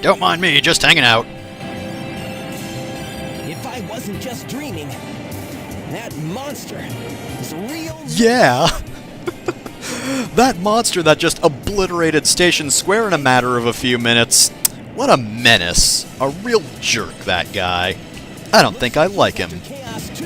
Don't mind me, just hanging out. If I wasn't just dreaming, that monster is real. Yeah! That monster that just obliterated Station Square in a matter of a few minutes. What a menace. A real jerk, that guy. I don't think I like him. Chaos too.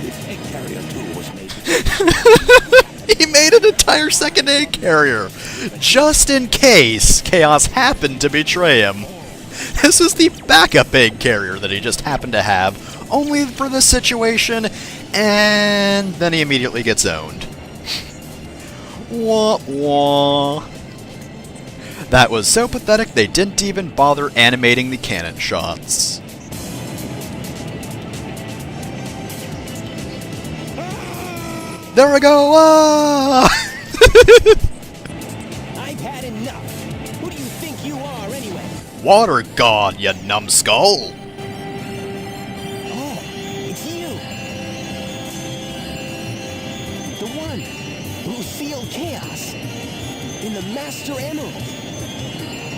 This egg carrier too was made. He made an entire second egg carrier, just in case Chaos happened to betray him. This is the backup egg carrier that he just happened to have, only for this situation, and then he immediately gets owned. Wah wah. That was so pathetic they didn't even bother animating the cannon shots. There we go! Ah! I've had enough. Who do you think you are, anyway? Water god, you numbskull! Oh, it's you. The one who sealed chaos in the Master Emerald.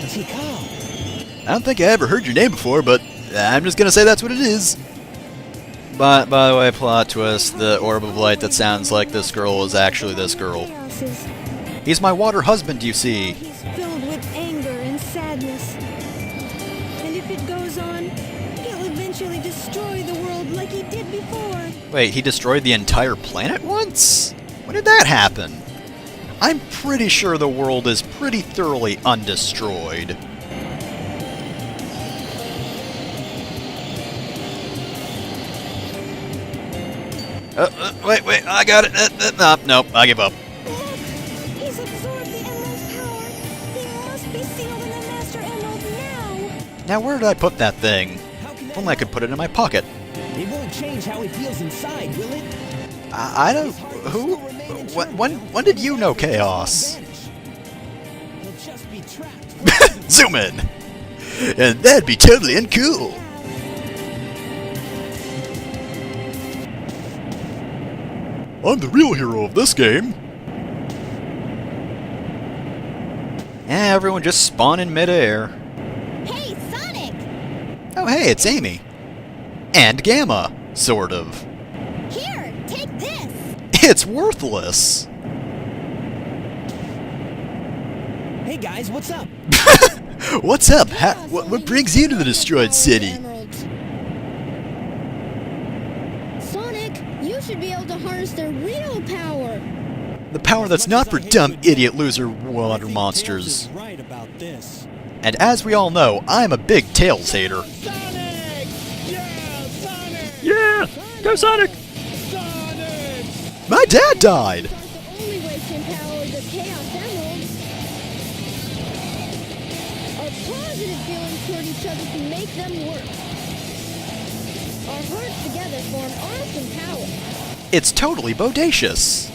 Tikal. I don't think I ever heard your name before, but I'm just gonna say that's what it is. By the way, plot twist, the orb of light that sounds like this girl is actually this girl. He's my water husband, you see. He's filled with anger and sadness. And if it goes on, he'll eventually destroy the world like he did before. Wait, he destroyed the entire planet once? When did that happen? I'm pretty sure the world is pretty thoroughly undestroyed. Wait, I got it. Nope, I give up. Look, he's absorbed the Emerald's power. He must be sealed in the Master Emerald now. Now, where did I put that thing? If only I could put it in my pocket. It won't change how it feels inside, will it? I don't... Who? When did you know Chaos? He'll just be trapped. Zoom in! And that'd be totally uncool! I'm the real hero of this game! Everyone just spawn in midair. Hey, Sonic! Oh hey, it's Amy. And Gamma, sort of. Here, take this! It's worthless! Hey guys, what's up? What's up? What brings you to the destroyed city? Sonic, you should be able to harness their real power. The power that's not for dumb, idiot, loser water monsters. Right about this. And as we all know, I'm a big Tails hater. Sonic! Yeah, Sonic! Yeah! Go Sonic! Sonic! My dad died! That's the only way to empower the Chaos Emeralds. Our positive feelings toward each other can make them work. Our hearts together form awesome power. It's totally bodacious.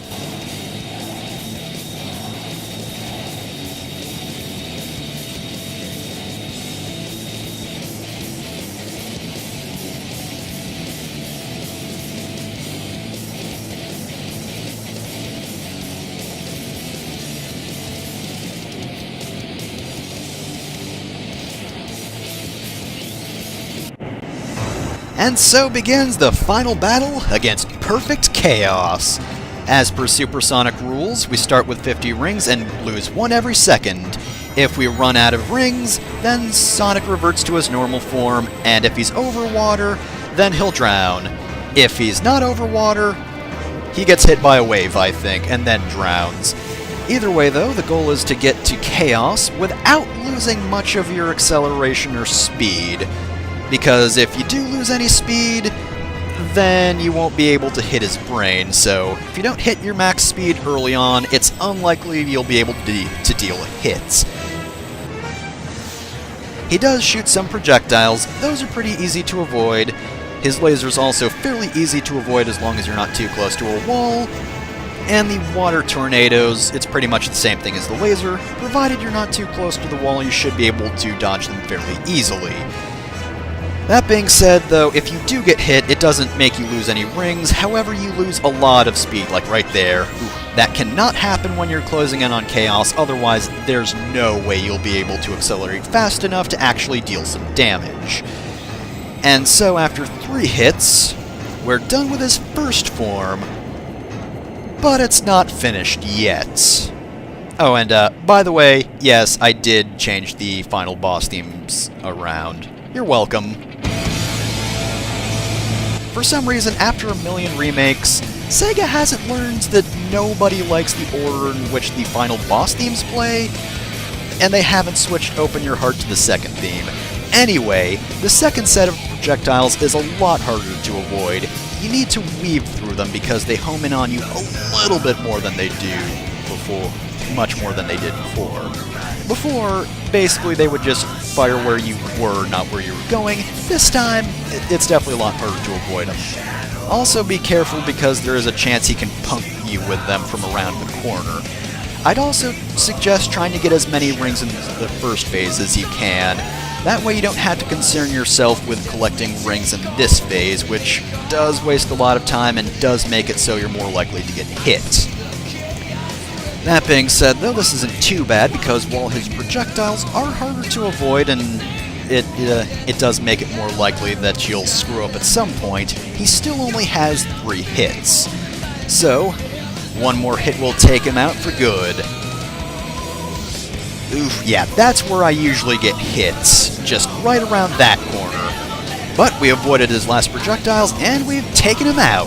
And so begins the final battle against Perfect Chaos. As per Supersonic rules, we start with 50 rings and lose one every second. If we run out of rings, then Sonic reverts to his normal form, and if he's over water, then he'll drown. If he's not over water, he gets hit by a wave, I think, and then drowns. Either way, though, the goal is to get to Chaos without losing much of your acceleration or speed. Because if you do lose any speed, then you won't be able to hit his brain, so if you don't hit your max speed early on, it's unlikely you'll be able to deal hits. He does shoot some projectiles, those are pretty easy to avoid. His laser's also fairly easy to avoid as long as you're not too close to a wall. And the water tornadoes, it's pretty much the same thing as the laser. Provided you're not too close to the wall, you should be able to dodge them fairly easily. That being said, though, if you do get hit, it doesn't make you lose any rings, however you lose a lot of speed, like right there. Ooh. That cannot happen when you're closing in on Chaos, otherwise there's no way you'll be able to accelerate fast enough to actually deal some damage. And so after 3 hits, we're done with his first form, but it's not finished yet. Oh, and by the way, yes, I did change the final boss themes around. You're welcome. For some reason, after a million remakes, Sega hasn't learned that nobody likes the order in which the final boss themes play, and they haven't switched Open Your Heart to the second theme. Anyway, the second set of projectiles is a lot harder to avoid. You need to weave through them because they home in on you a little bit more than they do before, much more than they did before. Before, basically they would just fire where you were, not where you were going. This time, it's definitely a lot harder to avoid them. Also be careful because there is a chance he can punk you with them from around the corner. I'd also suggest trying to get as many rings in the first phase as you can. That way you don't have to concern yourself with collecting rings in this phase, which does waste a lot of time and does make it so you're more likely to get hit. That being said, though, this isn't too bad because while his projectiles are harder to avoid and it does make it more likely that you'll screw up at some point, he still only has 3 hits. So, one more hit will take him out for good. Oof, yeah, that's where I usually get hits, just right around that corner. But we avoided his last projectiles, and we've taken him out.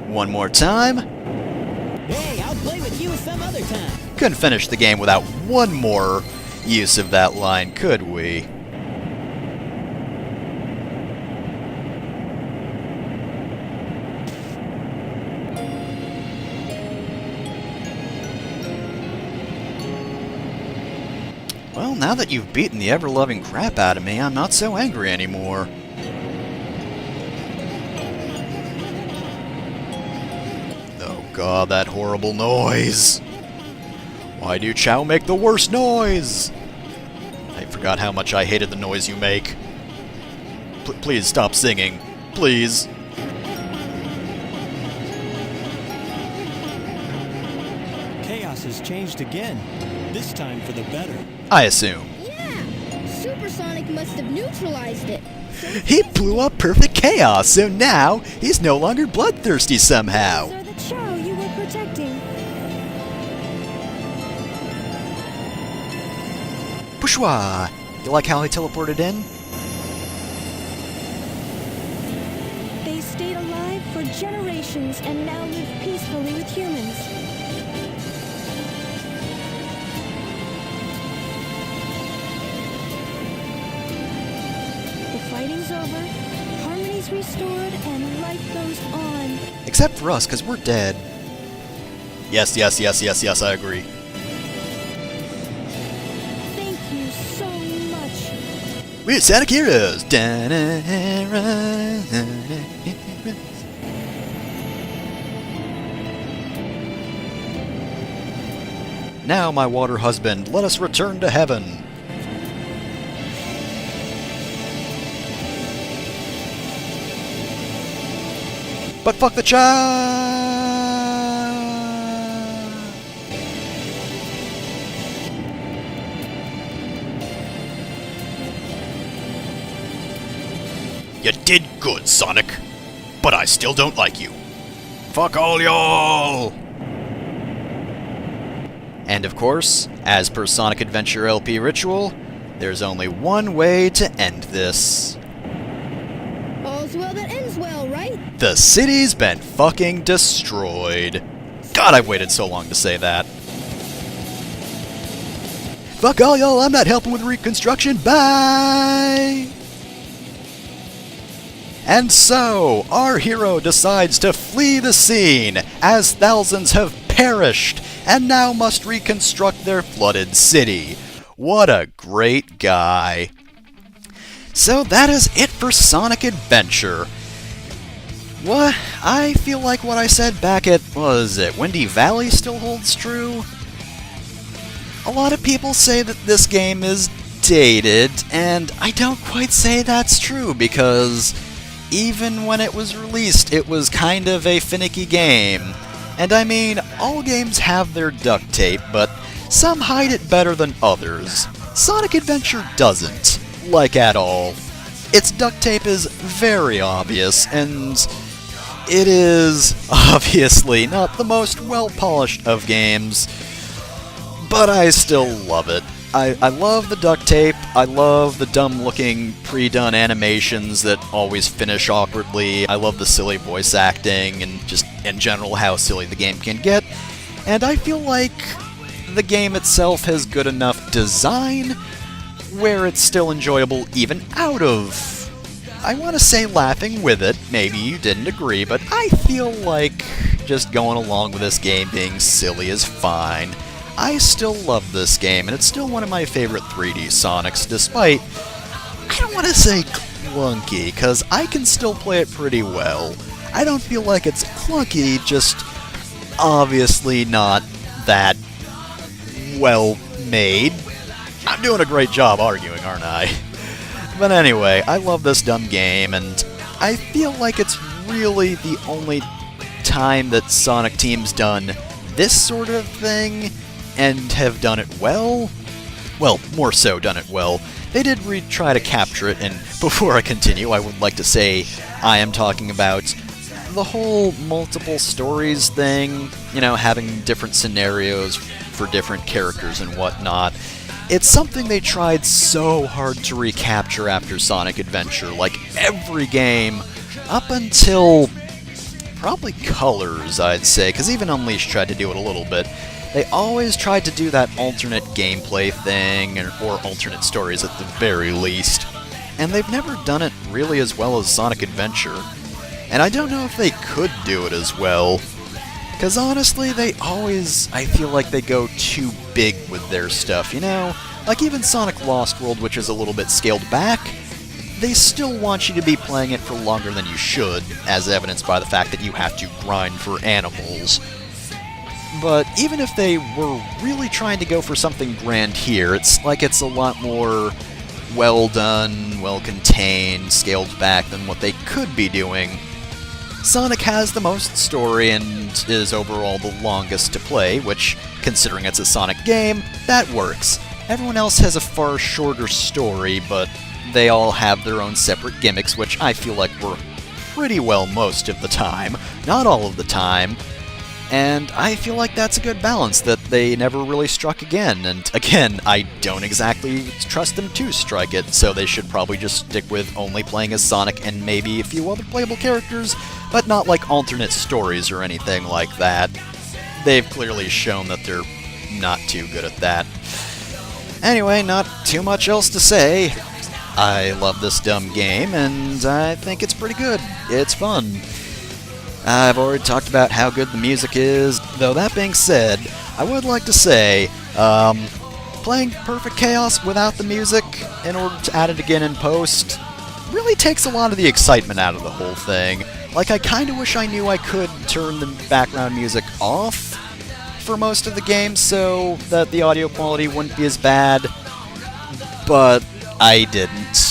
One more time. Hey, I'll play with you some other time. Couldn't finish the game without one more use of that line, could we? Well, now that you've beaten the ever-loving crap out of me, I'm not so angry anymore. Oh god, that horrible noise! Why do Chow make the worst noise? I forgot how much I hated the noise you make. Please stop singing. Please. Chaos has changed again. This time for the better. I assume. Yeah! Supersonic must have neutralized it. He blew up Perfect Chaos, so now he's no longer bloodthirsty somehow. These are the Chow you were protecting. Bourgeois! You like how he teleported in? They stayed alive for generations and now live peacefully with humans. The fighting's over, harmony's restored, and life goes on. Except for us, because we're dead. Yes, I agree. Thank you so much. We're Sonic Heroes! Now, my water husband, let us return to heaven. But fuck the child! You did good, Sonic. But I still don't like you. Fuck all y'all! And of course, as per Sonic Adventure LP ritual, there's only one way to end this. All's well that ends well, right? The city's been fucking destroyed. God, I've waited so long to say that. Fuck all y'all, I'm not helping with reconstruction, bye! And so, our hero decides to flee the scene, as thousands have perished, and now must reconstruct their flooded city. What a great guy. So that is it for Sonic Adventure. What? I feel like what I said back at, what was it, Windy Valley still holds true? A lot of people say that this game is dated, and I don't quite say that's true, because even when it was released, it was kind of a finicky game. And I mean, all games have their duct tape, but some hide it better than others. Sonic Adventure doesn't, like at all. Its duct tape is very obvious, and it is obviously not the most well-polished of games, but I still love it. I love the duct tape, I love the dumb-looking pre-done animations that always finish awkwardly, I love the silly voice acting, and just in general how silly the game can get, and I feel like the game itself has good enough design where it's still enjoyable even out of, I want to say laughing with it, maybe you didn't agree, but I feel like just going along with this game being silly is fine. I still love this game, and it's still one of my favorite 3D Sonics, despite, I don't want to say clunky, because I can still play it pretty well. I don't feel like it's clunky, just obviously not that well made. I'm doing a great job arguing, aren't I? But anyway, I love this dumb game, and I feel like it's really the only time that Sonic Team's done this sort of thing, and have done it well. Well, more so done it well. They did try to capture it, and before I continue, I would like to say I am talking about the whole multiple stories thing, you know, having different scenarios for different characters and whatnot. It's something they tried so hard to recapture after Sonic Adventure, like every game, up until probably Colors, I'd say, because even Unleashed tried to do it a little bit. They always tried to do that alternate gameplay thing, or alternate stories at the very least, and they've never done it really as well as Sonic Adventure. And I don't know if they could do it as well, because honestly, they always, I feel like they go too big with their stuff, you know? Like even Sonic Lost World, which is a little bit scaled back, they still want you to be playing it for longer than you should, as evidenced by the fact that you have to grind for animals. But even if they were really trying to go for something grand here, it's like it's a lot more well done, well contained, scaled back than what they could be doing. Sonic has the most story and is overall the longest to play, which, considering it's a Sonic game, that works. Everyone else has a far shorter story, but they all have their own separate gimmicks, which I feel like work pretty well most of the time, not all of the time. And I feel like that's a good balance that they never really struck again, and again, I don't exactly trust them to strike it, so they should probably just stick with only playing as Sonic and maybe a few other playable characters, but not like alternate stories or anything like that. They've clearly shown that they're not too good at that. Anyway, not too much else to say. I love this dumb game, and I think it's pretty good. It's fun. I've already talked about how good the music is, though that being said, I would like to say, playing Perfect Chaos without the music in order to add it again in post really takes a lot of the excitement out of the whole thing. Like, I kinda wish I knew I could turn the background music off for most of the game so that the audio quality wouldn't be as bad, but I didn't.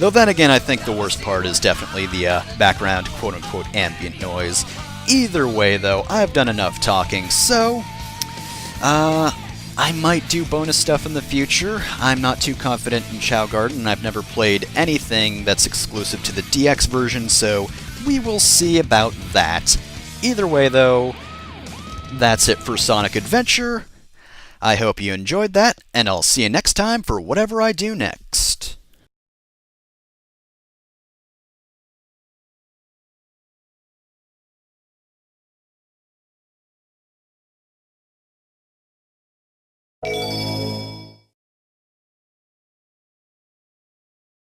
Though then again, I think the worst part is definitely the background quote-unquote ambient noise. Either way, though, I've done enough talking, so I might do bonus stuff in the future. I'm not too confident in Chao Garden. I've never played anything that's exclusive to the DX version, so we will see about that. Either way, though, that's it for Sonic Adventure. I hope you enjoyed that, and I'll see you next time for whatever I do next.